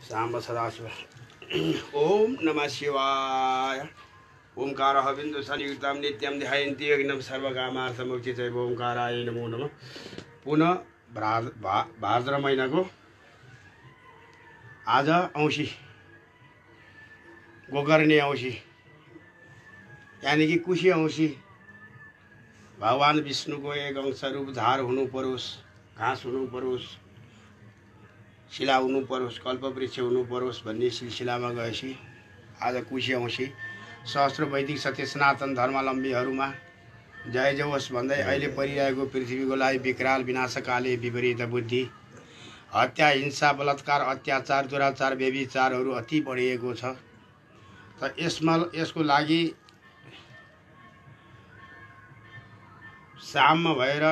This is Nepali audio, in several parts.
सांब सदाशिव। ओम नमः शिवाय। ओंकारः बिंदु संयुक्तं नित्यं ध्यायन्ति यज्ञं सर्वकामार्थमुक्ति चैव ओंकाराय नमो नमः। पुनः भाद्र महिनाको आज औँसी, गोकर्णे औँसी यानी कि कुशी औँसी। भगवान विष्णुको एक अंश रूप झार हुनु परोस्, घाँस हुनु परोस्, शिला हुनु परोस्, कल्पवृक्ष हुनु परोस् भन्ने सिलसिलामा गएपछि आज कुशी औँसी। सहस्र वैदिक सत्य सनातन धर्मावलम्बीहरूमा जय जोस् भन्दै अहिले परिरहेको पृथ्वीको लागि विकराल विनाशकाले विपरीत बुद्धि, हत्या, हिंसा, बलात्कार, अत्याचार, दुराचार, व्यभिचारहरू अति बढिएको छ। त यसको लागि साम्य भएर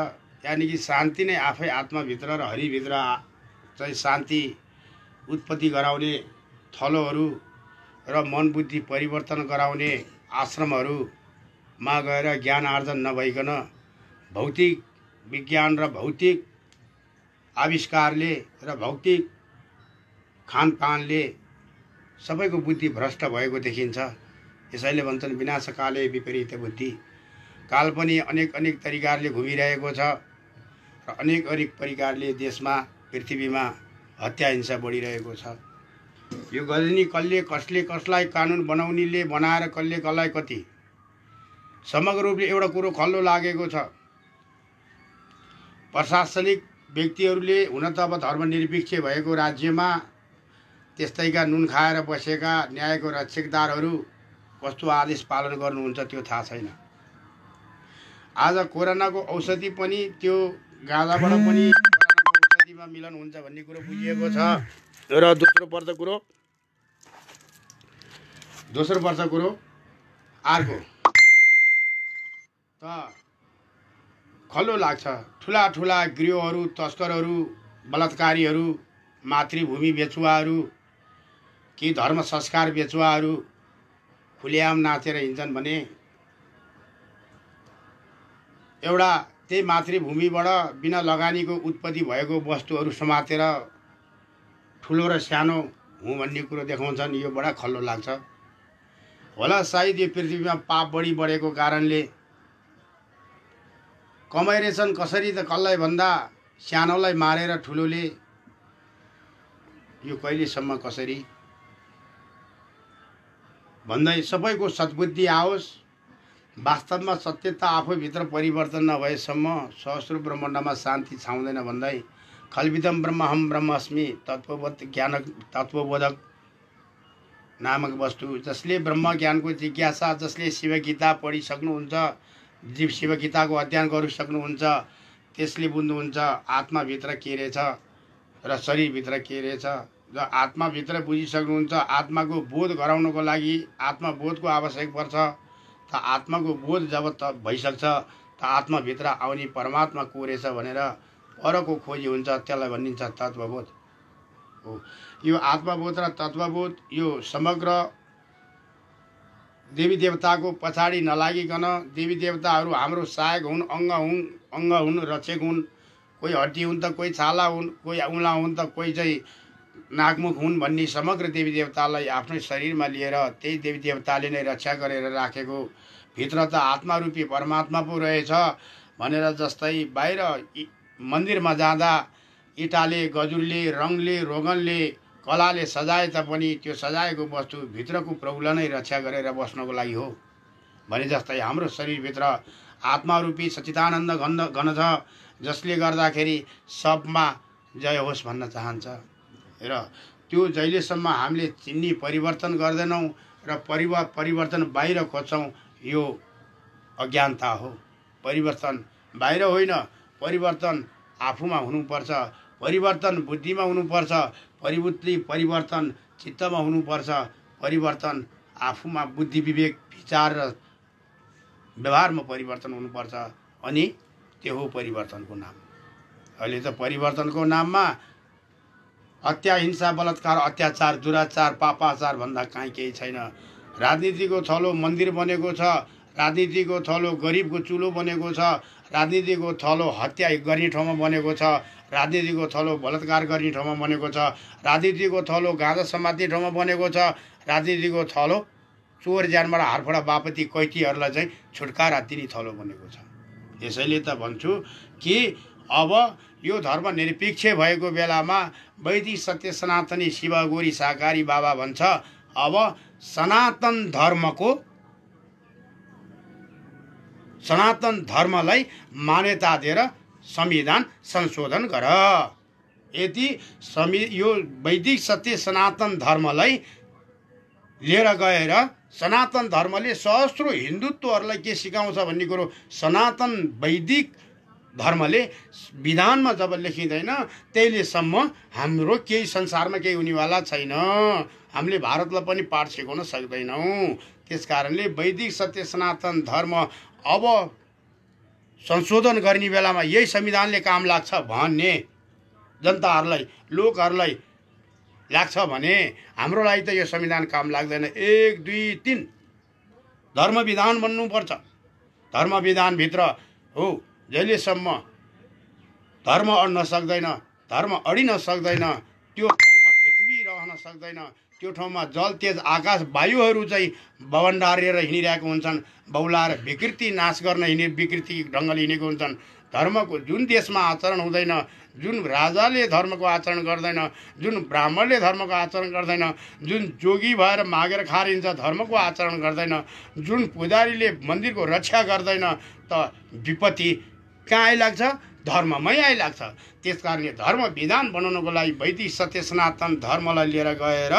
यानी कि शान्ति नै आफै आत्माभित्र र हरिभित्र चाहिँ शान्ति उत्पत्ति गराउने थलोहरू र मन बुद्धि परिवर्तन गराउने आश्रमहरूमा गएर ज्ञान आर्जन नभइकन भौतिक विज्ञान र भौतिक आविष्कारले र भौतिक खानपानले सबैको बुद्धि भ्रष्ट भएको देखिन्छ। यसैले भन्छन् विनाशकाले विपरीत बुद्धि। काल पनि अनेक तरिकाले घुमिरहेको छ र अनेक प्रकारले देशमा पृथ्वीमा हत्या हिंसा बढिरहेको छ। यो गजनी कसले कसले कसलाई कानुन बनाउनेले बनाएर कसले कसलाई कति समग्र रूपले एउटा कुरो खल्लो लागेको छ। प्रशासनिक व्यक्तिहरूले हुन त अब धर्मनिरपेक्ष भएको राज्यमा त्यस्तैका नुन खाएर बसेका न्यायको रक्षकदारहरू कस्तो आदेश पालन गर्नुहुन्छ त्यो थाहा छैन। आज कोरोनाको औषधि पनि त्यो गाँजाबाट पनि कोरोनाको औषधिमा मिलन हुन्छ भन्ने कुरो बुझिएको छ। र दोस्रो वर्ष कुरो अर्को त खल्लो लाग्छ। ठुला गृहहरू, तस्करहरू, बलात्कारीहरू, मातृभूमि बेचुवाहरू कि धर्म संस्कार बेचुवाहरू खुलेआम नाचेर हिँड्छन् भने एउटा त्यही मातृभूमिबाट बिना लगानीको उत्पत्ति भएको वस्तुहरू समातेर ठुलो र सानो हुँ भन्ने कुरो देखाउँछन्। यो बडा खल्लो लाग्छ। होला सायद यो पृथ्वीमा पाप बढी बढेको कारणले कमाइरहेछन्। कसरी त कसलाई भन्दा सानोलाई मारेर ठुलोले यो कहिलेसम्म कसरी भन्दै सबैको सद्बुद्धि आओस्। वास्तवमा सत्यता आफैभित्र परिवर्तन नभएसम्म सहस्र ब्रह्माण्डमा शान्ति छाउँदैन भन्दै खल्विदम ब्रह्महम ब्रह्मास्मि तत्त्वबोधक नामक वस्तु जसले ब्रह्म ज्ञानको जिज्ञासा, जसले शिव गीता पढिसक्नुहुन्छ, शिव गीताको अध्ययन गरिसक्नुहुन्छ, त्यसले बुझ्नुहुन्छ आत्माभित्र के रहेछ र शरीरभित्र के रहेछ। र आत्माभित्र बुझिसक्नुहुन्छ आत्माको बोध गराउनको लागि आत्मबोधको आवश्यक पर्छ। त आत्माको बोध जब त भइसक्छ त आत्माभित्र आउने परमात्मा को रहेछ भनेर परको खोजी हुन्छ। त्यसलाई भनिन्छ तत्त्वबोध हो। यो आत्मबोध र तत्त्वबोध यो समग्र देवी देवताको पछाडि नलागिकन देवी देवताहरू हाम्रो सहायक हुन्, अङ्ग हुन्, रक्षक हुन्। कोही हड्डी हुन् त कोही छाला हुन्, कोही औँला हुन् त कोही चाहिँ नाकमुख हुन् भन्ने समग्र देवी देवतालाई आफ्नै शरीरमा लिएर त्यही देवी देवताले नै रक्षा गरेर राखेको भित्र त आत्मारूपी परमात्मा पो रहेछ भनेर जस्तै बाहिर मन्दिरमा जाँदा इँटाले, गजुरले, रङले, रोगनले, कलाले सजाए तापनि त्यो सजाएको वस्तु भित्रको प्रभुलाई नै रक्षा गरेर बस्नको लागि हो भने जस्तै हाम्रो शरीरभित्र आत्मारूपी सच्चिदानन्द घन छ, जसले गर्दाखेरि सबमा जय होस् भन्न चाहन्छ। र त्यो जहिलेसम्म हामीले चिन्ने परिवर्तन गर्दैनौँ र परिवर्तन बाहिर खोज्छौँ यो अज्ञानता हो। परिवर्तन बाहिर होइन, परिवर्तन आफूमा हुनुपर्छ। परिवर्तन बुद्धिमा हुनुपर्छ। परिवर्तन चित्तमा हुनुपर्छ। परिवर्तन आफूमा बुद्धि विवेक विचार र व्यवहारमा परिवर्तन हुनुपर्छ। अनि त्यो हो परिवर्तनको नाम। अहिले त परिवर्तनको नाममा हत्या, हिंसा, बलात्कार, अत्याचार, दुराचार, पापाचार भन्दा काहीँ केही छैन। राजनीतिको थलो मन्दिर बनेको छ। राजनीतिको थलो गरिबको चुलो बनेको छ, राजनीतिको थलो हत्या गर्ने ठाउँमा बनेको छ, राजनीतिको थलो बलात्कार गर्ने ठाउँमा बनेको छ, राजनीतिको थलो गाँजा समात्ने ठाउँमा बनेको छ, राजनीतिको थलो चोर ज्यानबाट हारफोडा बापती कैदीहरूलाई चाहिँ छुटकारा दिने थलो बनेको छ। यसैले त भन्छु कि अब यो धर्म निरपेक्ष भएको बेलामा वैदिक सत्य सनातनी शिव गौरी शाकाहारी बाबा भन्छ अब सनातन धर्मलाई मान्यता दिएर संविधान संशोधन गर। यदि यो वैदिक सत्य सनातन धर्मलाई लिएर गएर सनातन धर्मले सहस्रो हिन्दुत्वहरूलाई के सिकाउँछ भन्ने कुरो सनातन वैदिक धर्मले विधानमा जब लेखिँदैन त्यसलेसम्म हाम्रो केही संसारमा केही हुनेवाला छैन। हामीले भारतलाई पनि पाठ सिकाउन सक्दैनौँ। त्यसकारणले वैदिक सत्य सनातन धर्म अब संशोधन गर्ने बेलामा यही संविधानले काम लाग्छ भन्ने जनताहरूलाई लोकहरूलाई लाग्छ भने हाम्रो लागि त यो संविधान काम लाग्दैन। 1 2 3 धर्म विधान बन्नुपर्छ। धर्म विधानभित्र हो जहिलेसम्म धर्म अड्न सक्दैन, धर्म अडिन सक्दैन, त्यो ठाउँमा पृथ्वी रहन सक्दैन, त्यो ठाउँमा जल तेज आकाश वायुहरू चाहिँ बवण्डारेर हिँडिरहेको हुन्छन्, बौलाएर विकृति नाश गर्न विकृति ढङ्गले हिँडेको हुन्छन्। धर्मको जुन देशमा आचरण हुँदैन, जुन राजाले धर्मको आचरण गर्दैन, जुन ब्राह्मणले धर्मको आचरण गर्दैन, जुन जोगी भएर मागेर खारिन्छ धर्मको आचरण गर्दैन, जुन पुजारीले मन्दिरको रक्षा गर्दैन त विपत्ति कहाँ आइलाग्छ? धर्ममै आइलाग्छ। त्यसकारणले धर्म विधान बनाउनको लागि वैदिक सत्य सनातन धर्मलाई लिएर गएर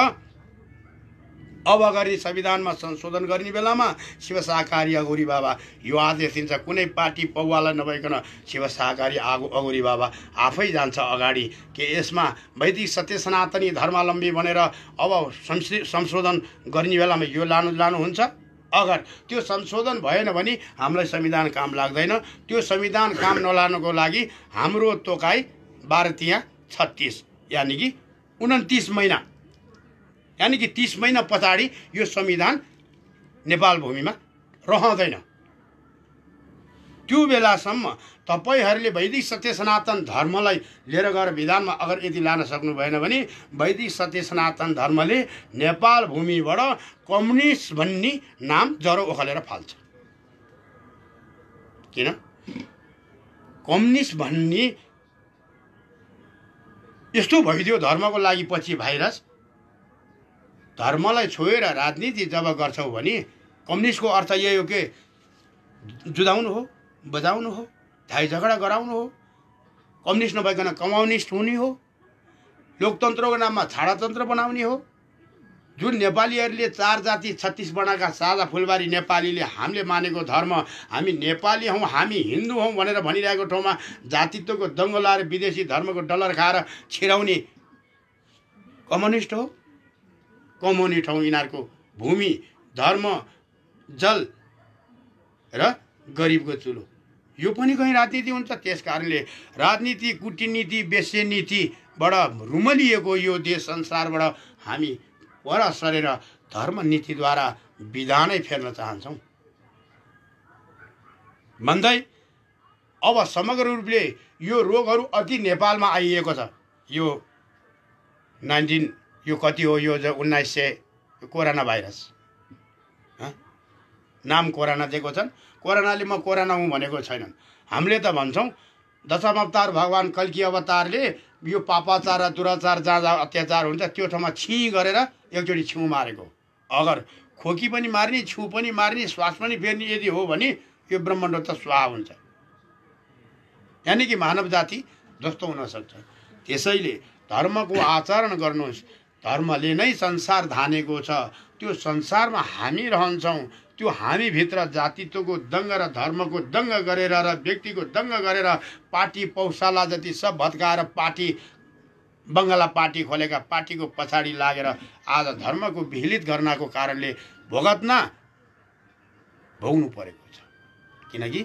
अब गर्ने संविधानमा संशोधन गर्ने बेलामा शिव शाकाहारी अघोरी बाबा यो आदेश दिन्छ। कुनै पार्टी पौवाला नभइकन शिव शाकाहारी अघोरी बाबा आफै जान्छ अगाडि कि यसमा वैदिक सत्य सनातनी धर्मावलम्बी बनेर अब संशोधन गर्ने बेलामा यो लानुहुन्छ। अगर त्यो संशोधन भएन भने हामीलाई संविधान काम लाग्दैन। त्यो संविधान काम नलानुको लागि हाम्रो तोकाई 12×36 यानि कि 29 महिना यानि कि 30 महिना पछाडि यो संविधान नेपाल भूमिमा रहँदैन। त्यो बेलासम्म तपाईहरूले वैदिक सत्य सनातन धर्मलाई लिएर गएर विधानमा अगर यदि लान सक्नु भएन भने वैदिक सत्य सनातन धर्मले नेपाल भूमिबाट कम्युनिस्ट भन्ने नाम जरो ओखलेर फाल्छ। किन कम्युनिस्ट भन्ने यस्तो भइदियो धर्मको लागि पछि भाइरस। धर्मलाई छोडेर राजनीति जब गर्छौ भने कम्युनिस्टको अर्थ यही हो कि जुधाउनु हो, बजाउनु हो, धाइ झगडा गराउनु हो, कम्युनिस्ट नभइकन कम्युनिस्ट हुने हो, लोकतन्त्रको नाममा छाडातन्त्र बनाउने हो। जुन नेपालीहरूले 4 जाति 36 वर्णका साझा फुलबारी नेपालीले हामीले मानेको धर्म, हामी नेपाली हौँ, हामी हिन्दू हौँ भनेर भनिरहेको ठाउँमा जातित्वको दङ्गो लाएर विदेशी धर्मको डलर खाएर छिराउने कम्युनिस्ट हो। कम्युनिस्ट हौँ। यिनीहरूको भूमि, धर्म, जल र गरिबको चुलो यो पनि कहीँ राजनीति हुन्छ। त्यसकारणले राजनीति, कूटनीति, वेश्यनीतिबाट रुमलिएको यो देश संसारबाट हामी पर सरेर धर्म नीतिद्वारा विधानै फेर्न चाहन्छौँ भन्दै अब समग्र रूपले यो रोगहरू अति नेपालमा आइएको छ। यो 19 यो कति हो? यो 1900 कोरोना भाइरस नाम कोरोना दिएको छन्। कोरोनाले म कोरोना हुँ भनेको छैनन्। हामीले त भन्छौँ दशम अवतार भगवान कल्की अवतारले यो पापाचार र दुराचार जहाँ जहाँ अत्याचार हुन्छ त्यो ठाउँमा छिँ गरेर एकचोटि छिउँ मारेको। अगर खोकी पनि मार्ने, छिउँ पनि मार्ने, श्वास पनि फेर्ने यदि हो भने यो ब्रह्माण्ड त स्वाहा हुन्छ। यानि कि मानव जाति जस्तो हुन सक्छ। त्यसैले धर्मको आचरण गर्नुहोस्। धर्मले नै संसार धानेको छ। त्यो संसारमा हामी रहन्छौँ। त्यो हामीभित्र जातित्वको दङ्ग र धर्मको दङ्ग गरेर र व्यक्तिको दङ्ग गरेर पार्टी पौशाला जति सब भत्काएर पार्टी बङ्गला पार्टी खोलेका पार्टीको पछाडि लागेर आज धर्मको विहिलित गर्नको कारणले भोग्नु परेको छ। किनकि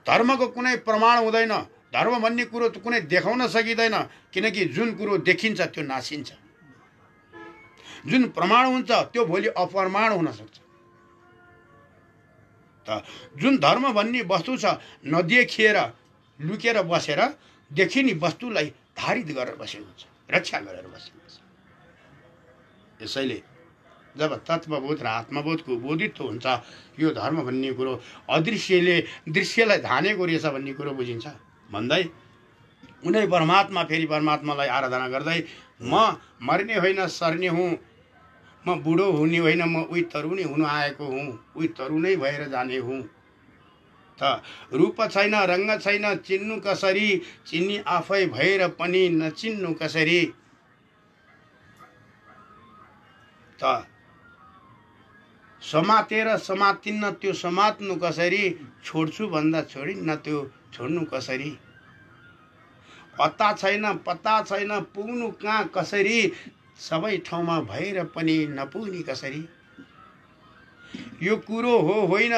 धर्मको कुनै प्रमाण हुँदैन। धर्म भन्ने कुरो कुनै देखाउन सकिँदैन। किनकि जुन कुरो देखिन्छ त्यो नासिन्छ। जुन प्रमाण हुन्छ त्यो भोलि अप्रमाण हुन सक्छ। त जुन धर्म भन्ने वस्तु छ नदेखिएर लुकेर बसेर देखिने वस्तुलाई धारित गरेर बसेको छ, रक्षा गरेर बसेको छ। यसैले जब तत्त्वबोध र आत्मबोधको बोधित्व हुन्छ यो धर्म भन्ने कुरो अदृश्यले दृश्यलाई धानेको रहेछ भन्ने कुरो बुझिन्छ भन्दै उनै परमात्मा फेरि परमात्मालाई आराधना गर्दै म मर्ने होइन सर्ने हुँ, म बुढो हुने होइन, म उही तरुणी हुनु आएको हुँ, उही तरुणै भएर जाने हुँ। त रूप छैन रङ्ग छैन चिन्नु कसरी, चिन्नी आफै भएर पनि नचिन्नु कसरी। त समातेर समातिन्न त्यो समात्नु कसरी, छोड्छु भन्दा छोडिन्न त्यो छोड्नु कसरी। पत्ता छैन पुग्नु कहाँ कसरी, सबै ठाउँमा भएर पनि नपुग्ने कसरी। यो कुरो हो होइन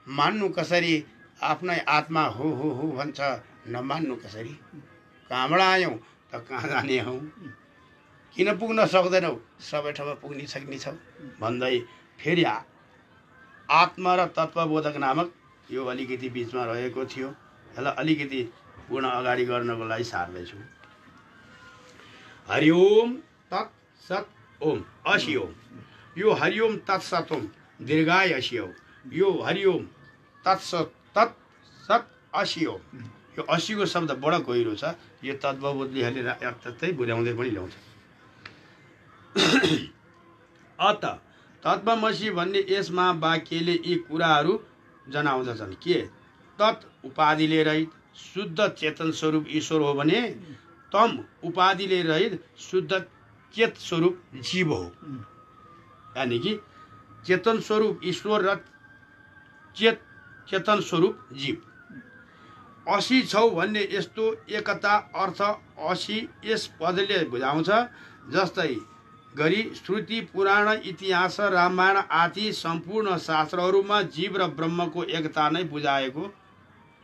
मान्नु कसरी, आफ्नै आत्मा हो भन्छ नमान्नु कसरी। कहाँबाट आयौँ त कहाँ जाने हौ, किन पुग्न सक्दैनौ सबै ठाउँमा पुग्ने सक्ने छौ भन्दै फेरि आत्मा र तत्त्वबोधक नामक यो अलिकति बिचमा रहेको थियो। यसलाई अलिकति पूर्ण अगाडि गर्नको लागि सार्दैछु। हरिओम तत्सत ओम असी ओम। यो हरिओम तत्सत ओम दीर्घाय असी ओम। यो हरिओम तत्सत तत्सत असी ओम। यो 80 को शब्द बडा गहिरो छ। यो तत्त्वबोधले त्यस्तै बुझाउँदै पनि ल्याउँछ। अत तत्त्वमसि भन्ने यस महावाक्यले यी कुराहरू जनाउँदछन्। के तत् उपाधिले रहित शुद्ध चेतन स्वरूप ईश्वर हो भने तम उपाधिले रहित शुद्ध चेत स्वरूप जीव हो। यानी कि चेतन स्वरूप ईश्वर र चेतन स्वरूप जीव। 80 छौ भन्ने यस्तो एकता अर्थ 80 यस पदले बुझाउँछ। जस्तै गरी श्रुति पुराण इतिहास रामायण आदि सम्पूर्ण शास्त्रहरूमा जीव र ब्रह्मको एकता नै बुझाएको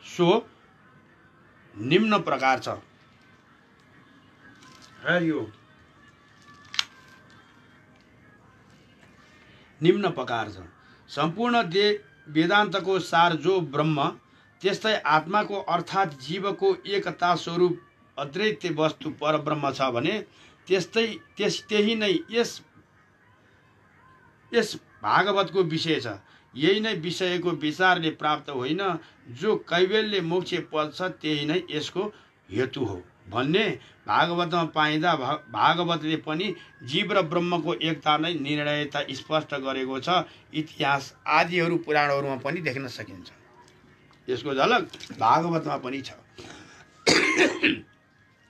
सो निम्न प्रकार छ। यो निम्न प्रकार छ। सम्पूर्ण वेदान्तको सार जो ब्रह्म त्यस्तै आत्माको अर्थात् जीवको एकता स्वरूप अद्वैत वस्तु परब्रह्म छ भने त्यही नै यस भागवतको विषय छ। यही नै विषयको विचारले प्राप्त होइन, जो कैवल्य मोक्ष पद छ त्यही नै यसको हेतु हो भन्ने भागवतमा पाइँदा भागवतले पनि जीव र ब्रह्मको एकता नै निर्णयता स्पष्ट गरेको छ। इतिहास आदिहरू पुराणहरूमा पनि देख्न सकिन्छ। यसको झलक भागवतमा पनि छ।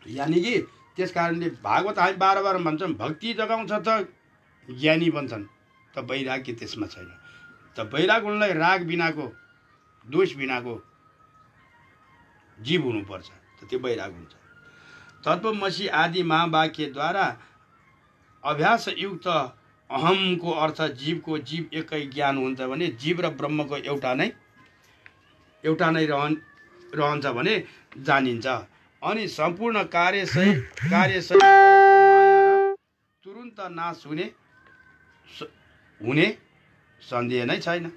यानी कि त्यस कारणले भागवत हामी बार बार भन्छौँ भक्ति जगाउँछ त ज्ञानी बन्छन्, त वैराग्य त्यसमा छैन। त वैराग उनलाई राग बिनाको दोष बिनाको जीव हुनुपर्छ, त त्यो वैराग हुन्छ। तत्त्वमसि आदि महावाक्यद्वारा अभ्यासयुक्त अहमको अर्थ जीवको जीव एकै ज्ञान हुन्छ भने जीव र ब्रह्मको एउटा नै रहन्छ भने जानिन्छ। अनि सम्पूर्ण कार्य सहित माया र तुरुन्त नाश हुने सन्देह नै छैन।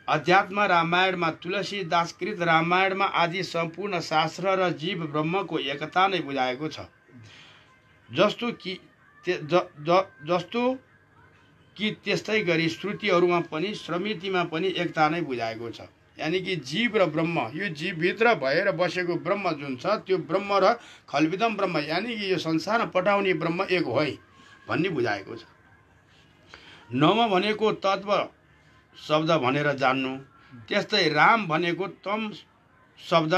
अध्यात्म रामायणमा तुलसीदासकृत रामायणमा आदि सम्पूर्ण शास्त्र र जीव ब्रह्मको एकता नै बुझाएको छ। जस्तो कि त्यस्तै गरी श्रुतिहरूमा पनि स्मृतिमा पनि एकता नै बुझाएको छ। यानी कि जीव र ब्रह्म, यो जीवभित्र भएर बसेको ब्रह्म जुन छ त्यो ब्रह्म र खल्विदम ब्रह्म यानी कि यो संसारमा पठाउने ब्रह्म एक हो भन्ने बुझाएको छ। नम भनेको तत्व शब्द भनेर जान्नु, त्यस्तै राम भनेको तम शब्द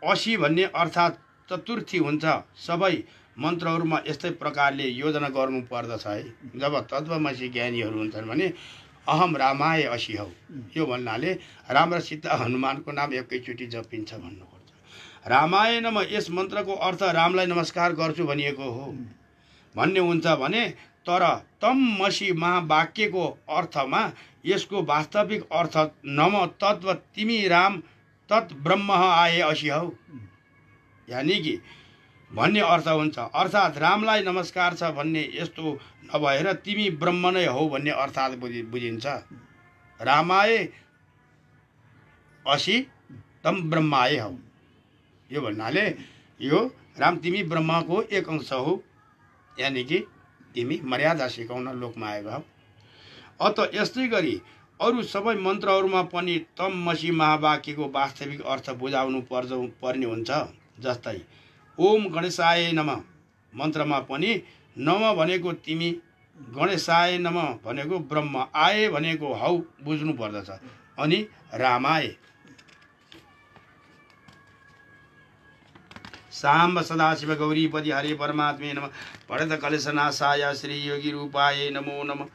80 भन्ने अर्थात् चतुर्थी हुन्छ। सबै मन्त्रहरूमा यस्तै प्रकारले योजना गर्नु पर्दछ है। जब तत्त्वमसि ज्ञानीहरू हुन्छन् भने अहम रामाय 80 हौ यो भन्नाले राम र सीता हनुमानको नाम एकैचोटि जपिन्छ भन्नुपर्छ। रामायणमा यस मन्त्रको अर्थ रामलाई नमस्कार गर्छु भनिएको हो भन्ने हुन्छ भने तर तममसि महावाक्यको अर्थमा यसको वास्तविक अर्थ नम तत्व तिमी राम तत् ब्रह्म आए 80 हौ यानी कि भन्ने अर्थ हुन्छ। अर्थात् रामलाई नमस्कार छ भन्ने यस्तो नभएर तिमी ब्रह्म नै हौ भन्ने अर्थात् बुझिन्छ। रामाय असि तम ब्रह्माय हौ। यो भन्नाले यो राम तिमी ब्रह्माको एक अंश हौ, यानि कि तिमी मर्यादा सिकाउन लोकमा आएको हौ। अत यस्तै गरी अरू सबै मन्त्रहरूमा पनि तम मसी महावाक्यको वास्तविक अर्थ बुझाउनु पर्ने हुन्छ। जस्तै ओम गणेशाय नमः मन्त्रमा पनि नम भनेको तिमी, गणेशाय नमः भनेको ब्रह्म, आए भनेको हौ बुझ्नु पर्दछ। अनि रामाय साम्ब सदाशिव गौरीपति हरे परमात्मे नमः, भरत कलशनाशाय श्री योगी रूपाय नमो नमः।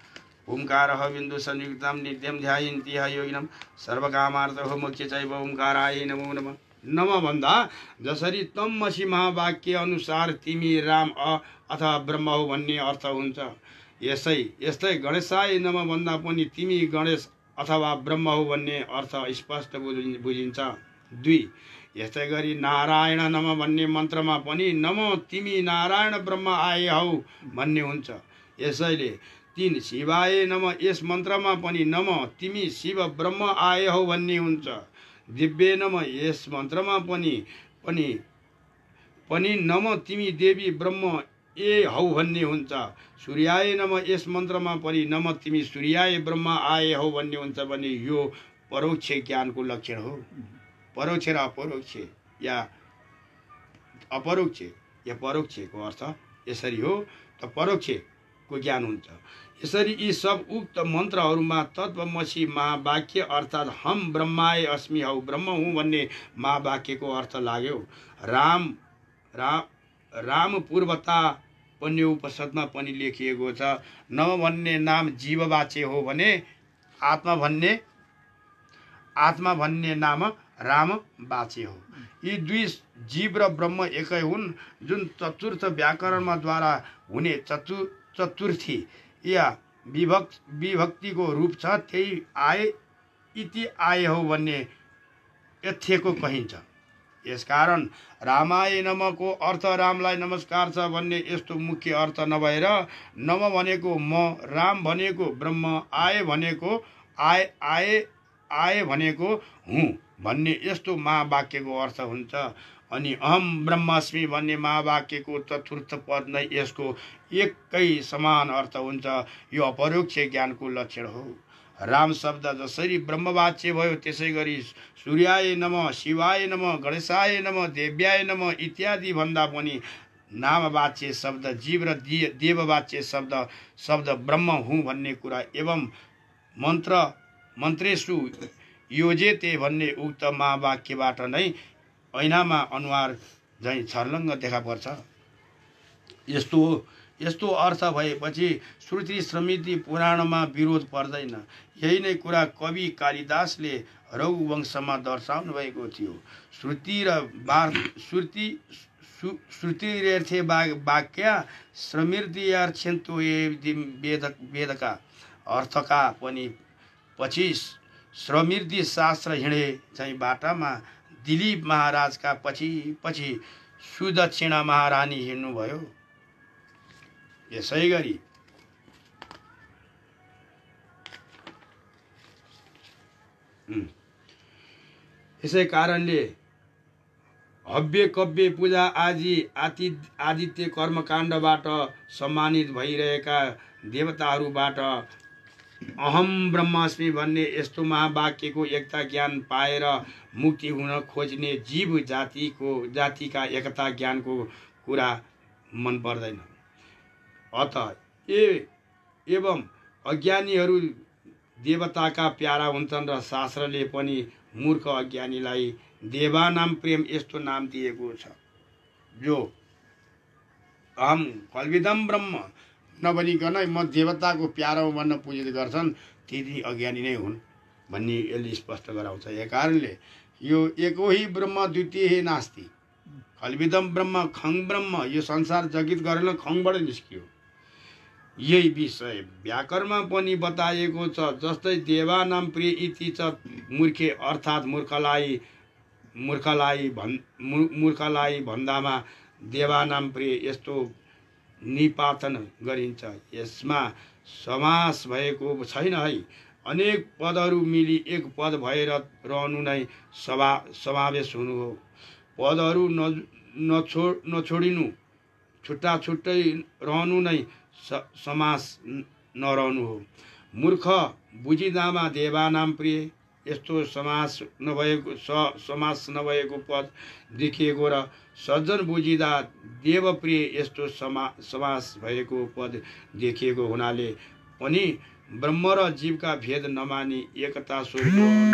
ओंकारः बिन्दु संयुक्तं नित्यं ध्यायन्ति योगिनं, सर्वकामार्थो मुख्य चैव ओंकाराय नमो नमः। नम भन्दा जसरी तम मसी महावाक्य अनुसार तिमी राम अथवा ब्रह्म हो भन्ने अर्थ हुन्छ, यस्तै गणेशाय नम भन्दा पनि तिमी गणेश अथवा ब्रह्म हो भन्ने अर्थ स्पष्ट बुझिन्छ। 2 यस्तै गरी नारायण नम भन्ने मन्त्रमा पनि नम तिमी नारायण ब्रह्म आए हौ भन्ने हुन्छ। यसैले 3 शिवाय नम यस मन्त्रमा पनि नम तिमी शिव ब्रह्म आए हौ भन्ने हुन्छ। दिव्य नम यस मन्त्रमा पनि नम तिमी देवी ब्रह्म ए हौ भन्ने हुन्छ। सूर्याय नम यस मन्त्रमा पनि नम तिमी सूर्याय ब्रह्म आए हौ भन्ने हुन्छ भने यो परोक्ष ज्ञानको लक्षण हो। परोक्ष र अपरोक्ष या अपरोक्ष या परोक्षको अर्थ यसरी हो त परोक्षको ज्ञान हुन्छ। यसरी यी सब उक्त मन्त्रहरूमा तत्त्वमसी महावाक्य अर्थात् हम ब्रह्माय अस्मि हौ ब्रह्म हुँ भन्ने महावाक्यको अर्थ लाग्यो। राम पूर्वता पन्य उपनिषदमा पनि लेखिएको छ। नम भन्ने नाम जीववाच्य हो भने आत्मा भन्ने नाम राम वाच्य हो। यी 2 जीव र ब्रह्म एकै हुन्। जुन चतुर्थ व्याकरणमा द्वारा हुने चतुर्थी या विभक्तिको रूप छ त्यही आए इति आए हो भन्ने यथ्यको कहिन्छ। यसकारण रामाय नमको अर्थ रामलाई नमस्कार छ भन्ने यस्तो मुख्य अर्थ नभएर नम भनेको म, राम भनेको ब्रह्म, आए भनेको हुँ भन्ने यस्तो महावाक्यको अर्थ हुन्छ। अनि अहम ब्रह्मास्मि भन्ने महावाक्यको चतुर्थ पद नै यसको एकै समान अर्थ हुन्छ। यो अपरोक्ष ज्ञानको लक्षण हो। राम शब्द जसरी ब्रह्मवाच्य भयो त्यसै गरी सूर्याय नमः, शिवाय नमः, गणेशाय नमः, देव्याय नमः इत्यादि भन्दा पनि नामवाच्य शब्द जीव र देववाच्य शब्द ब्रह्म हुँ भन्ने कुरा एवं मन्त्रेषु योजेते भन्ने उक्त महावाक्यबाट नै ऐनामा अनुहार झैँ छर्लङ्ग देखा पर्छ। यस्तो अर्थ भएपछि श्रुति स्मृति पुराणमा विरोध पर्दैन। यही नै कुरा कवि कालिदासले रघुवंशमा दर्शाउनु भएको थियो। श्रुतिरर्थे वाक्या स्मृतिर्थ्यन्तो ये वेदका अर्थका पनि पछि स्मृति शास्त्र हिँडे चाहिँ बाटामा दिलीप महाराजका पछि सुदक्षिणा महारानी हिँड्नुभयो। यसै गरी यसै कारणले हव्य कव्य पूजा आदित्य कर्मकाण्डबाट सम्मानित भइरहेका देवताहरूबाट अहम ब्रह्मास्मि भन्ने यस्तो महावाक्यको एकता ज्ञान पाएर मुक्ति हुन खोज्ने जीव जातिका एकता ज्ञानको कुरा मन पर्दैन। अत एवं अज्ञानीहरू देवताका प्यारा हुन्छन् र शास्त्रले पनि मूर्ख अज्ञानीलाई देवानाम प्रेम यस्तो नाम दिएको छ। जो अहम कल्विदम ब्रह्म नभनिकन म देवताको प्यारो भन्न पूजित गर्छन् ती अज्ञानी नै हुन् भन्ने यसले स्पष्ट गराउँछ। यही कारणले यो एकै ब्रह्म द्वितीय नास्ति, कल्विदम ब्रह्म खङ ब्रह्म, यो संसार जगित गरेर खङबाट निस्कियो। यही विषय व्याकरणमा पनि बताइएको छ। जस्तै देवानाम प्रिय इति च मूर्खे अर्थात् मूर्खलाई भन्दामा देवानाम प्रिय यस्तो निपातन गरिन्छ। यसमा समास भएको छैन है। अनेक पदहरू मिली एक पद भएर रहनु नै समावेश हुनु हो। पदहरू नछोडिनु, छुट्टा छुट्टै रहनु नै समास नरहनु हो। मूर्ख बुझिदामा देवानाम प्रिय, यस्तो समास नभएको पद देखिएको र सज्जन बुझिदा देवप्रिय यस्तो समास भएको पद देखिएको हुनाले पनि ब्रह्म र जीवका भेद नमानी एकता स्वरूप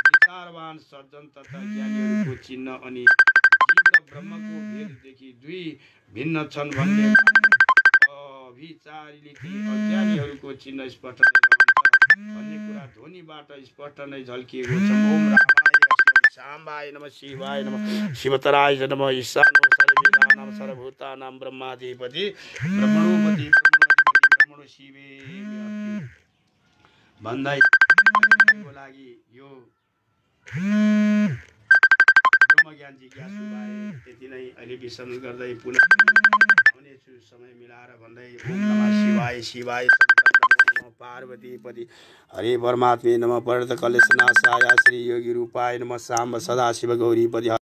विचारवान सज्जन तथा ज्ञानीहरूको चिन्ह अनि जीव र ब्रह्मको भेददेखि दुई भिन्न छन् भन्ने अभिचारीले अज्ञानीहरूको चिन्ह स्पष्ट भन्ने कुरा ध्वनिबाट स्पष्ट नै झल्किएको छ। ओम रामाय शाम्बाय नमः शिवाय नमः शिवतराय नमः ईशानो सर्वेदानां सर्वभूतानां ब्रह्माधिपति ब्रह्मणोपति ब्रह्मणो शिवे भन्दै लागि यो ब्रह्मज्ञान जिज्ञासु भए त्यति नै अहिले विश्राम गर्दै पुनः आउनेछु समय मिलाएर भन्दै ओम नमः शिवाय शिवाय पार्वती पति हरे परमात्मे नमः परत कलेशनाशाय श्री योगी रूपाय नमः साम्ब सदाशिव गौरी पति।